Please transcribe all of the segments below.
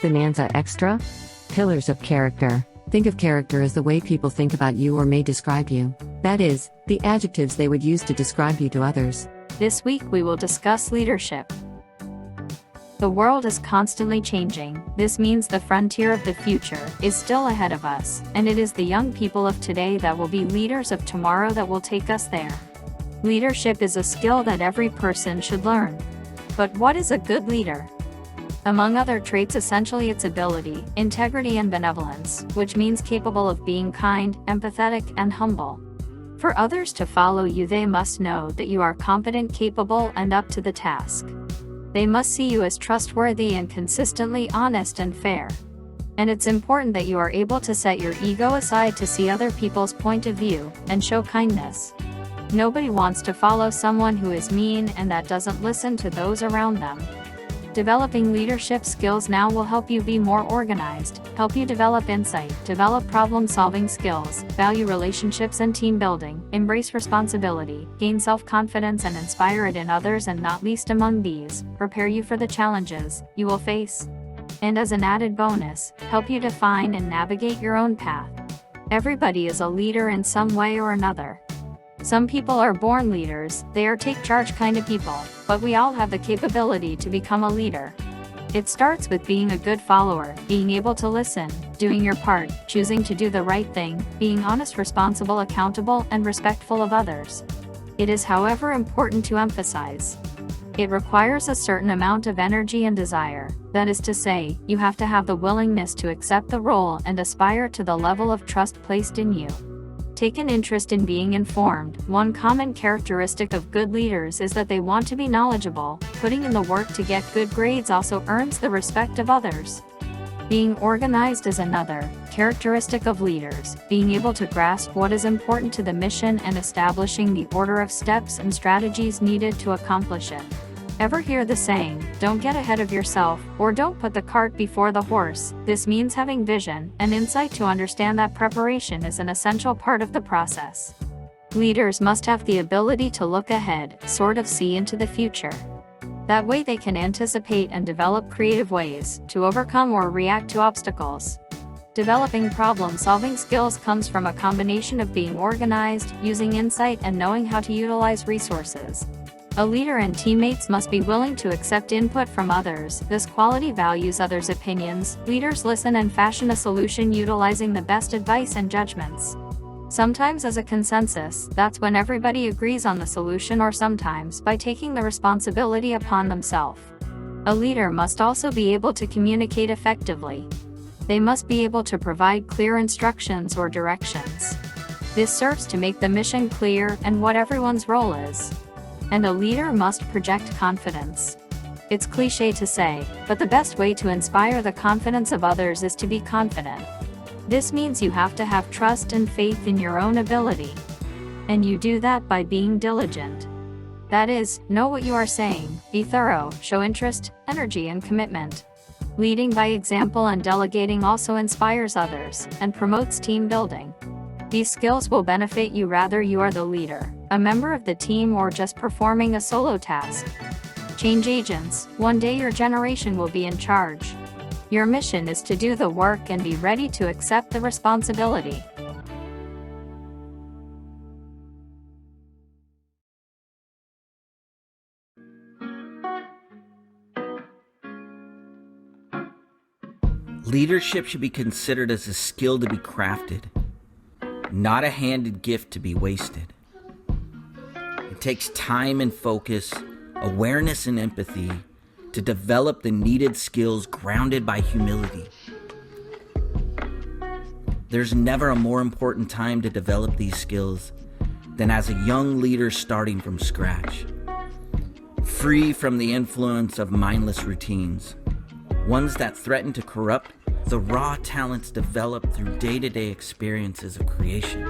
Bonanza Extra? Pillars of character. Think of character as the way people think about you or may describe you. That is, the adjectives they would use to describe you to others. This week we will discuss leadership. The world is constantly changing. This means the frontier of the future is still ahead of us, and it is the young people of today that will be leaders of tomorrow that will take us there. Leadership is a skill that every person should learn. But what is a good leader? Among other traits, essentially its ability, integrity and benevolence, which means capable of being kind, empathetic, and humble. For others to follow you, they must know that you are competent, capable, and up to the task. They must see you as trustworthy and consistently honest and fair. And it's important that you are able to set your ego aside to see other people's point of view and show kindness. Nobody wants to follow someone who is mean and that doesn't listen to those around them. Developing leadership skills now will help you be more organized, help you develop insight, develop problem-solving skills, value relationships and team building, embrace responsibility, gain self-confidence and inspire it in others, and not least among these, prepare you for the challenges you will face. And as an added bonus, help you define and navigate your own path. Everybody is a leader in some way or another. Some people are born leaders, they are take-charge kind of people, but we all have the capability to become a leader. It starts with being a good follower, being able to listen, doing your part, choosing to do the right thing, being honest, responsible, accountable, and respectful of others. It is, however, important to emphasize. It requires a certain amount of energy and desire. That is to say, you have to have the willingness to accept the role and aspire to the level of trust placed in you. Take an interest in being informed. One common characteristic of good leaders is that they want to be knowledgeable. Putting in the work to get good grades also earns the respect of others. Being organized is another characteristic of leaders, being able to grasp what is important to the mission and establishing the order of steps and strategies needed to accomplish it. Ever hear the saying, don't get ahead of yourself, or don't put the cart before the horse? This means having vision and insight to understand that preparation is an essential part of the process. Leaders must have the ability to look ahead, sort of see into the future. That way they can anticipate and develop creative ways to overcome or react to obstacles. Developing problem-solving skills comes from a combination of being organized, using insight, and knowing how to utilize resources. A leader and teammates must be willing to accept input from others. This quality values others' opinions. Leaders listen and fashion a solution utilizing the best advice and judgments. Sometimes as a consensus, that's when everybody agrees on the solution, or sometimes by taking the responsibility upon themselves. A leader must also be able to communicate effectively. They must be able to provide clear instructions or directions. This serves to make the mission clear and what everyone's role is. And a leader must project confidence. It's cliché to say, but the best way to inspire the confidence of others is to be confident. This means you have to have trust and faith in your own ability. And you do that by being diligent. That is, know what you are saying, be thorough, show interest, energy, and commitment. Leading by example and delegating also inspires others and promotes team building. These skills will benefit you whether you are the leader, a member of the team, or just performing a solo task. Change agents. One day your generation will be in charge. Your mission is to do the work and be ready to accept the responsibility. Leadership should be considered as a skill to be crafted, not a handed gift to be wasted. It takes time and focus, awareness and empathy to develop the needed skills grounded by humility. There's never a more important time to develop these skills than as a young leader starting from scratch, free from the influence of mindless routines, ones that threaten to corrupt the raw talents developed through day-to-day experiences of creation.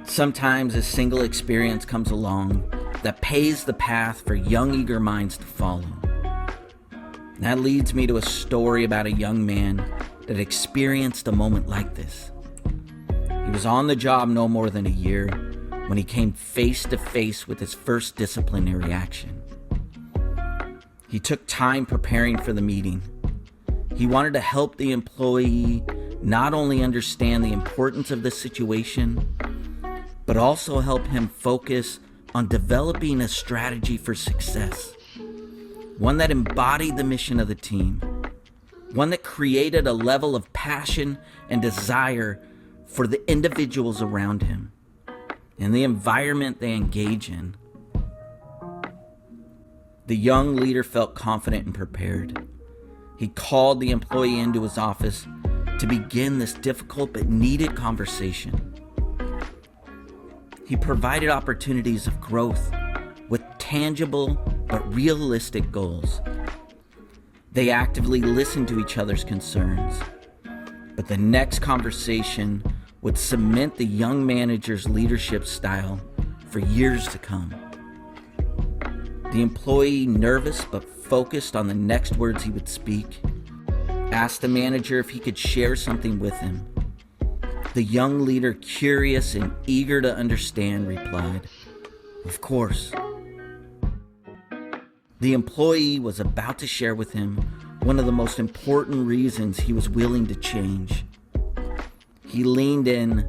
Sometimes a single experience comes along that paves the path for young, eager minds to follow. That leads me to a story about a young man that experienced a moment like this. He was on the job no more than a year when he came face to face with his first disciplinary action. He took time preparing for the meeting. He wanted to help the employee not only understand the importance of the situation, but also help him focus on developing a strategy for success. One that embodied the mission of the team. One that created a level of passion and desire for the individuals around him and the environment they engage in. The young leader felt confident and prepared. He called the employee into his office to begin this difficult but needed conversation. He provided opportunities of growth with tangible but realistic goals. They actively listened to each other's concerns, but the next conversation would cement the young manager's leadership style for years to come. The employee, nervous but focused on the next words he would speak, asked the manager if he could share something with him. The young leader, curious and eager to understand, replied, "Of course." The employee was about to share with him one of the most important reasons he was willing to change. He leaned in,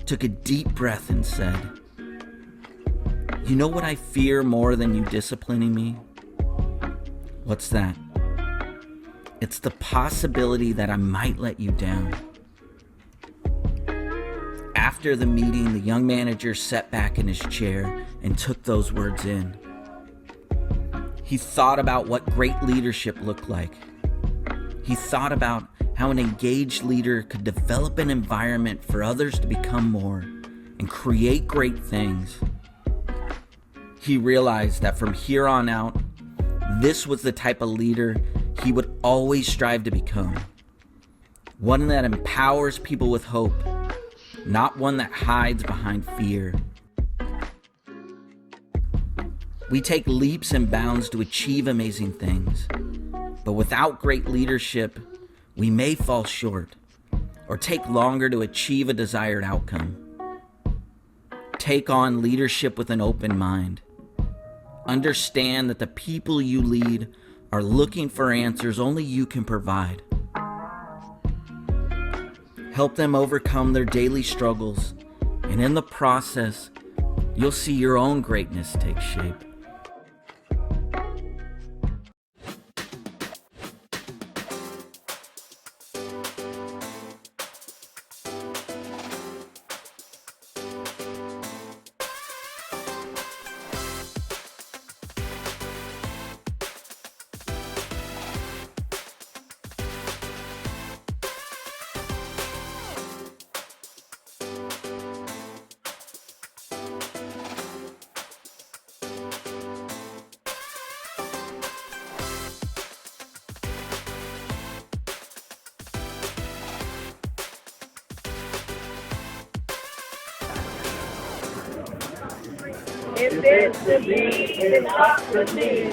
took a deep breath, and said, "You know what I fear more than you disciplining me?" "What's that?" "It's the possibility that I might let you down." After the meeting, the young manager sat back in his chair and took those words in. He thought about what great leadership looked like. He thought about how an engaged leader could develop an environment for others to become more and create great things. He realized that from here on out, this was the type of leader he would always strive to become. One that empowers people with hope, not one that hides behind fear. We take leaps and bounds to achieve amazing things, but without great leadership, we may fall short or take longer to achieve a desired outcome. Take on leadership with an open mind. Understand that the people you lead are looking for answers only you can provide. Help them overcome their daily struggles, and in the process, you'll see your own greatness take shape. If it's to be, it's up to me.